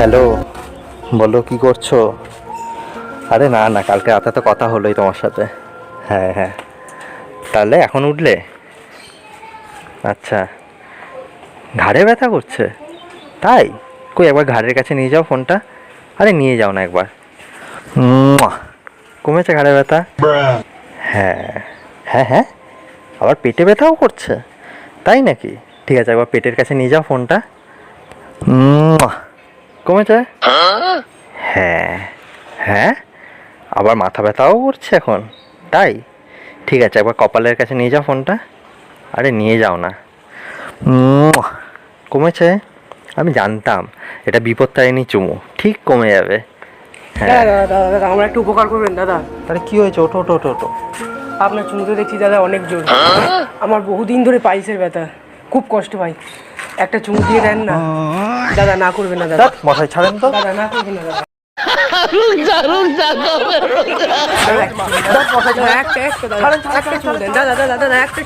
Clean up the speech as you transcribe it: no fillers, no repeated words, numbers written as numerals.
Hello, বলো কি করছো? আরে না না, কালকে রাতে তো কথা হলোই তোমার সাথে। হ্যাঁ হ্যাঁ, তাহলে এখন উঠলে? আচ্ছা, ঘাড়ে ব্যথা করছে? তাই? কই একবার ঘাড়ের কাছে নিয়ে যাও ফোনটা। আরে নিয়ে যাও না একবার। মুয়া! কমেছে ঘাড়ে ব্যথা? হ্যাঁ হ্যাঁ হ্যাঁ, আবার পেটে ব্যথাও করছে? তাই নাকি? ঠিক আছে, একবার পেটের কাছে নিয়ে যাও ফোনটা। মুয়া! কমেছে? হ্যাঁ হ্যাঁ, আবার মাথা ব্যথাও করছে এখন? তাই? ঠিক আছে, একবার কপালের কাছে নিয়ে যাও ফোনটা। আরে নিয়ে যাও না। মুয়া! কমেছে? আমি জানতাম এটা বিপত্তারিণী চুমু, ঠিক কমে যাবে। হ্যাঁ, দাদা দাদা দাদা আমার একটু উপকার করবেন দাদা। তাহলে কি হয়েছে? ওঠো ওঠো ওঠো ওঠো। আপনার চুমুতে দেখছি দাদা অনেক জোর। আমার বহুদিন ধরে পাইলসের ব্যথা, খুব কষ্ট পাই। একটা চুমু দিয়ে দেন না দাদা, না করবেন না দাদা। ধ্যাৎ, মশাই ছাড়েন তো। দাদা না করবেন না দাদা। দাদা, একটা দাদা, একটা চুমু দেন দাদা দাদা দাদা একটা